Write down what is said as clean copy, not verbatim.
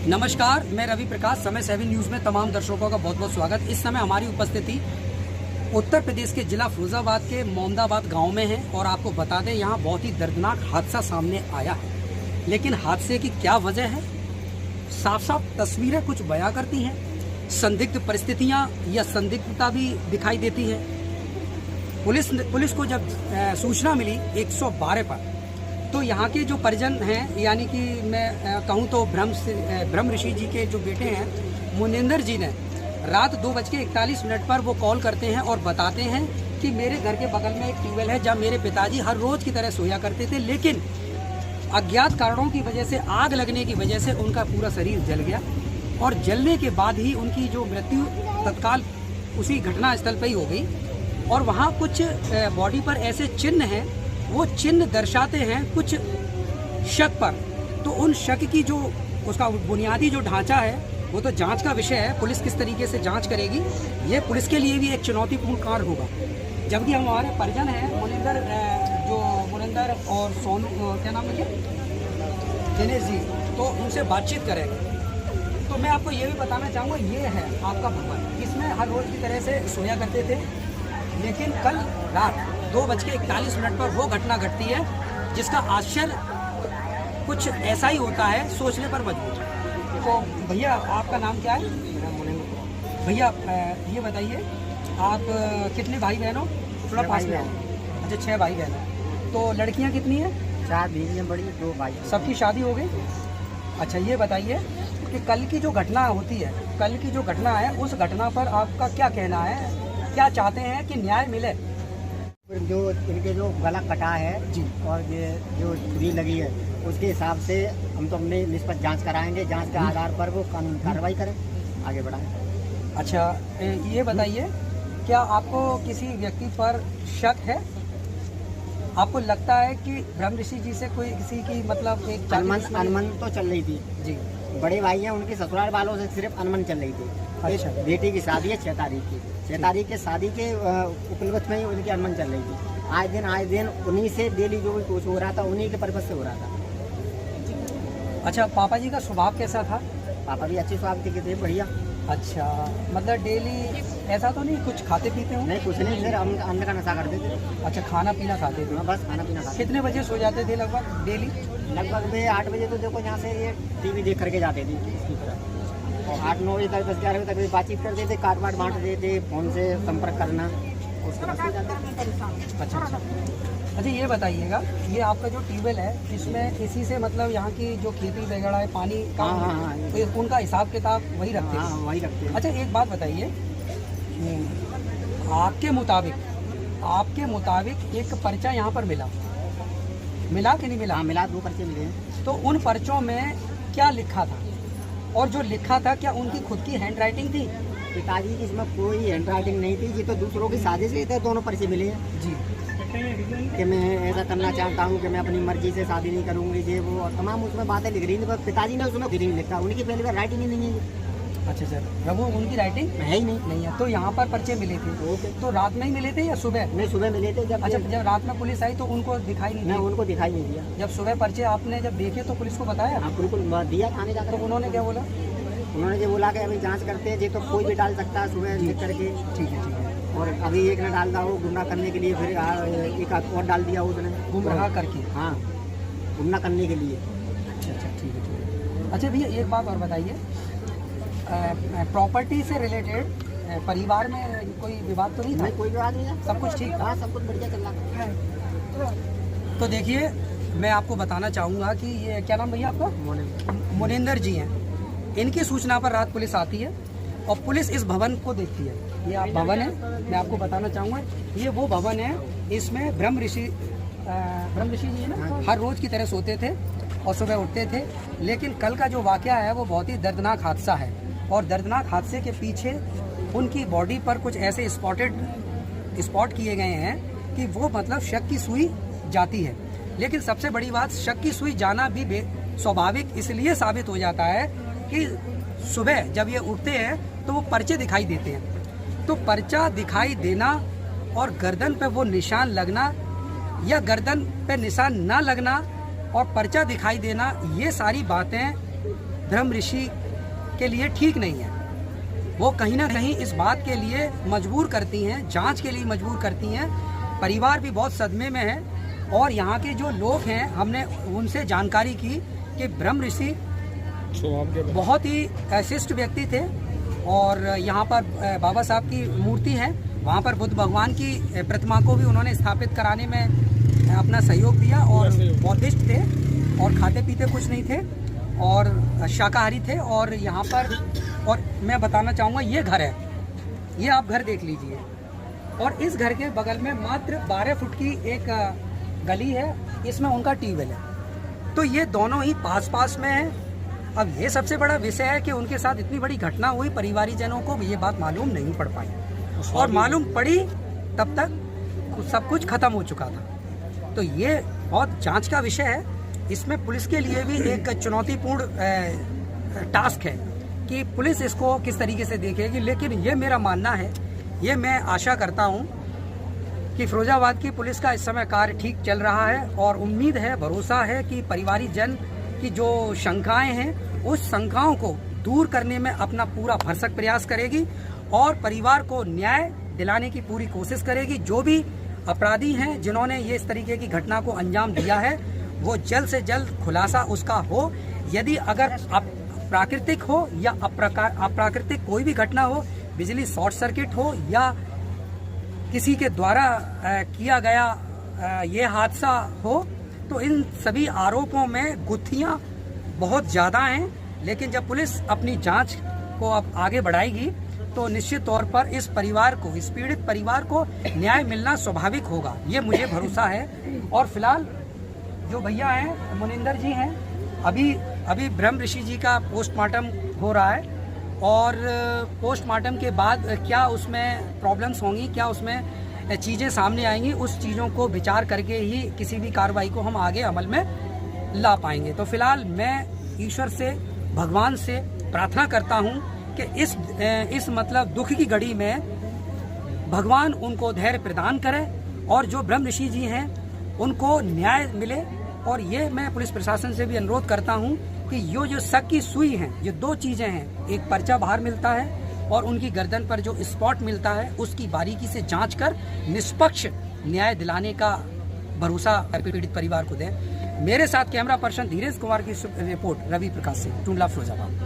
नमस्कार, मैं रवि प्रकाश। समय 7 न्यूज़ में तमाम दर्शकों का बहुत बहुत स्वागत। इस समय हमारी उपस्थिति उत्तर प्रदेश के जिला फिरोजाबाद के मोमदाबाद गांव में है और आपको बता दें यहाँ बहुत ही दर्दनाक हादसा सामने आया है। लेकिन हादसे की क्या वजह है, साफ साफ तस्वीरें कुछ बयां करती हैं, संदिग्ध परिस्थितियां या संदिग्धता भी दिखाई देती है। पुलिस को जब सूचना मिली 112 पर, तो यहाँ के जो परिजन हैं, यानी कि मैं कहूँ तो ब्रह्म ऋषि जी के जो बेटे हैं मुनिंदर जी ने रात 2:41 पर वो कॉल करते हैं और बताते हैं कि मेरे घर के बगल में एक ट्यूबवेल है जहाँ मेरे पिताजी हर रोज की तरह सोया करते थे, लेकिन अज्ञात कारणों की वजह से, आग लगने की वजह से उनका पूरा शरीर जल गया और जलने के बाद ही उनकी जो मृत्यु तत्काल उसी घटना स्थल पर ही हो गई। और वहाँ कुछ बॉडी पर ऐसे चिन्ह हैं, वो चिन्ह दर्शाते हैं कुछ शक पर। तो उन शक की जो उसका बुनियादी जो ढांचा है वो तो जांच का विषय है। पुलिस किस तरीके से जांच करेगी, ये पुलिस के लिए भी एक चुनौतीपूर्ण कार्य होगा। जबकि हमारे परिजन हैं मुनिंदर और सोनू, क्या नाम है, दिनेश जी, तो उनसे बातचीत करेंगे। तो मैं आपको ये भी बताना चाहूँगा, ये है आपका भवन, इसमें हर रोज की तरह से सोया करते थे, लेकिन कल रात 2:41 पर वो घटना घटती है जिसका आश्चर्य कुछ ऐसा ही होता है, सोचने पर मजबूर। तो भैया, आपका नाम क्या है? भैया ये बताइए, आप कितने भाई बहन हो? थोड़ा पास में। अच्छा, 6 भाई बहन हो। तो लड़कियां कितनी हैं? 4 बीवियां बड़ी, 2 भाई। सबकी शादी हो गई? अच्छा, ये बताइए कि कल की जो घटना होती है, कल की जो घटना है, उस घटना पर आपका क्या कहना है? क्या चाहते हैं कि न्याय मिले? जो इनके जो गला कटा है जी, और ये जो छुरी लगी है, उसके हिसाब से हम तो अपने निष्पक्ष जांच कराएंगे। जांच के आधार पर वो कानूनी कार्रवाई करें, आगे बढ़ाएं। अच्छा, ये बताइए, क्या आपको किसी व्यक्ति पर शक है? आपको लगता है कि ब्रह्म ऋषि जी से कोई किसी की मतलब एक अनमन तो चल रही थी जी? बड़े भाई हैं, उनके ससुराल वालों से सिर्फ अनमन चल रही थी। अच्छा। बेटी की शादी है 6 तारीख की, 6 तारीख के शादी के उपलक्ष्य में ही उनकी अनमन चल रही थी। आए दिन उन्हीं से डेली जो भी कुछ हो रहा था, उन्हीं के पर्पज से हो रहा था। अच्छा, पापा जी का स्वभाव कैसा था? पापा भी अच्छे स्वास्थ्य के थे, बढ़िया। अच्छा, मतलब डेली ऐसा तो नहीं कुछ खाते पीते हो? नहीं, कुछ नहीं, सिर्फ अन्न का नशा करते थे। अच्छा, खाना पीना खाते थे? हाँ, बस खाना पीना खाते। कितने बजे सो जाते थे लगभग डेली? लगभग में 8 बजे तो देखो यहाँ से ये टीवी देख करके जाते थे इसकी तरह, और 8-9 बजे तक, 10-11 बजे तक बातचीत करते थे, कार्ड वार्ड बांटते थे, फोन से संपर्क करना, उसके बाद जाते थे। अच्छा, ये बताइएगा, ये आपका जो ट्यूबवेल है, इसमें इसी से मतलब यहाँ की जो खेती वगैरह है, पानी का हाँ, तो उनका हिसाब किताब वही रखते हैं? हाँ, वही रखते हैं। अच्छा, एक बात बताइए, आपके मुताबिक एक पर्चा यहाँ पर मिला कि नहीं मिला? हाँ, मिला, 2 पर्चे मिले हैं। तो उन पर्चों में क्या लिखा था, और जो लिखा था क्या उनकी खुद की हैंड राइटिंग थी? पिताजी की इसमें कोई हैंड राइटिंग नहीं थी, ये तो दूसरों की साजिश से थे। दोनों पर्चे मिले हैं जी, कि मैं ऐसा करना चाहता हूँ, कि मैं अपनी मर्जी से शादी नहीं करूँगी, ये वो, और तमाम उसमें बातें लिख रही थी। पिताजी ने उसमें कुछ नहीं लिखा, उनकी पहली बार राइटिंग ही नहीं है। अच्छा सर, प्रभु उनकी राइटिंग है ही नहीं है। तो यहाँ पर पर्चे मिले थे, तो रात में ही मिले थे या सुबह? नहीं, सुबह मिले थे। अच्छा, जब रात में पुलिस आई तो उनको दिखाई नहीं दिया? उनको दिखाई नहीं दिया। जब सुबह पर्चे आपने जब देखे तो पुलिस को बताया? हाँ, बिल्कुल दिया थाने जाकर। तो उन्होंने क्या बोला? उन्होंने ये बोला कि अभी जांच करते हैं, ये तो कोई भी डाल सकता है सुबह लिख करके। ठीक है। और अभी एक ने डाल दिया वो गुमराह करने के लिए, फिर एक और डाल दिया उसने गुमराह करके। हाँ, गुमराह करने के लिए। अच्छा, ठीक है। अच्छा भैया, एक बात और बताइए, प्रॉपर्टी से रिलेटेड परिवार में कोई विवाद तो नहीं था? नहीं, कोई विवाद नहीं है, सब कुछ ठीक? हाँ, सब कुछ बढ़िया चल रहा है। तो देखिए, मैं आपको बताना चाहूँगा कि ये क्या नाम भैया आपका? मुनिंदर जी हैं। इनकी सूचना पर रात पुलिस आती है और पुलिस इस भवन को देखती है। ये आप भवन है, मैं आपको बताना चाहूँगा, ये वो भवन है, इसमें ब्रह्म ऋषि जी है ना, हर रोज की तरह सोते थे और सुबह उठते थे। लेकिन कल का जो वाकया है वो बहुत ही दर्दनाक हादसा है, और दर्दनाक हादसे के पीछे उनकी बॉडी पर कुछ ऐसे स्पॉट किए गए हैं कि वो मतलब शक की सुई जाती है। लेकिन सबसे बड़ी बात, शक की सुई जाना भी स्वाभाविक इसलिए साबित हो जाता है कि सुबह जब ये उठते हैं तो वो पर्चे दिखाई देते हैं। तो पर्चा दिखाई देना और गर्दन पे वो निशान लगना या गर्दन पे निशान ना लगना और पर्चा दिखाई देना, ये सारी बातें ब्रह्म ऋषि के लिए ठीक नहीं है। वो कहीं ना कहीं इस बात के लिए मजबूर करती हैं, जांच के लिए मजबूर करती हैं। परिवार भी बहुत सदमे में है और यहाँ के जो लोग हैं, हमने उनसे जानकारी की कि ब्रह्म ऋषि बहुत ही शिष्ट व्यक्ति थे और यहाँ पर बाबा साहब की मूर्ति है, वहाँ पर बुद्ध भगवान की प्रतिमा को भी उन्होंने स्थापित कराने में अपना सहयोग दिया और बौद्धिस्ट थे और खाते पीते कुछ नहीं थे और शाकाहारी थे। और यहाँ पर और मैं बताना चाहूँगा, ये घर है, ये आप घर देख लीजिए और इस घर के बगल में मात्र 12 फुट की एक गली है, इसमें उनका ट्यूबवेल है। तो ये दोनों ही पास पास में है। अब ये सबसे बड़ा विषय है कि उनके साथ इतनी बड़ी घटना हुई, परिवारीजनों को ये बात मालूम नहीं पड़ पाई और मालूम पड़ी तब तक सब कुछ खत्म हो चुका था। तो ये बहुत जांच का विषय है। इसमें पुलिस के लिए भी एक चुनौतीपूर्ण टास्क है कि पुलिस इसको किस तरीके से देखेगी। लेकिन ये मेरा मानना है, ये मैं आशा करता हूँ कि फिरोजाबाद की पुलिस का इस समय कार्य ठीक चल रहा है और उम्मीद है, भरोसा है कि परिवारीजन की जो शंकाएं हैं उस शंकाओं को दूर करने में अपना पूरा भरसक प्रयास करेगी और परिवार को न्याय दिलाने की पूरी कोशिश करेगी। जो भी अपराधी हैं जिन्होंने ये इस तरीके की घटना को अंजाम दिया है, वो जल्द से जल्द खुलासा उसका हो। यदि अगर प्राकृतिक हो या अप्राकृतिक कोई भी घटना हो, बिजली शॉर्ट सर्किट हो या किसी के द्वारा किया गया ये हादसा हो, तो इन सभी आरोपों में गुत्थियां बहुत ज़्यादा हैं। लेकिन जब पुलिस अपनी जांच को अब आगे बढ़ाएगी तो निश्चित तौर पर इस परिवार को, इस पीड़ित परिवार को न्याय मिलना स्वाभाविक होगा, ये मुझे भरोसा है। और फिलहाल जो भैया हैं, मुनिंदर जी हैं, अभी ब्रह्म ऋषि जी का पोस्टमार्टम हो रहा है और पोस्टमार्टम के बाद क्या उसमें प्रॉब्लम्स होंगी, क्या उसमें चीज़ें सामने आएंगी, उस चीज़ों को विचार करके ही किसी भी कार्रवाई को हम आगे अमल में ला पाएंगे। तो फिलहाल मैं ईश्वर से, भगवान से प्रार्थना करता हूँ कि इस मतलब दुख की घड़ी में भगवान उनको धैर्य प्रदान करे और जो ब्रह्म ऋषि जी हैं उनको न्याय मिले। और ये मैं पुलिस प्रशासन से भी अनुरोध करता हूँ कि ये जो शक की सुई है, ये दो चीज़ें हैं, एक पर्चा बाहर मिलता है और उनकी गर्दन पर जो स्पॉट मिलता है उसकी बारीकी से जांच कर निष्पक्ष न्याय दिलाने का भरोसा पीड़ित परिवार को दें। मेरे साथ कैमरा पर्सन धीरेज कुमार की रिपोर्ट रवि प्रकाश से, टुंडला फिरोजाबाद।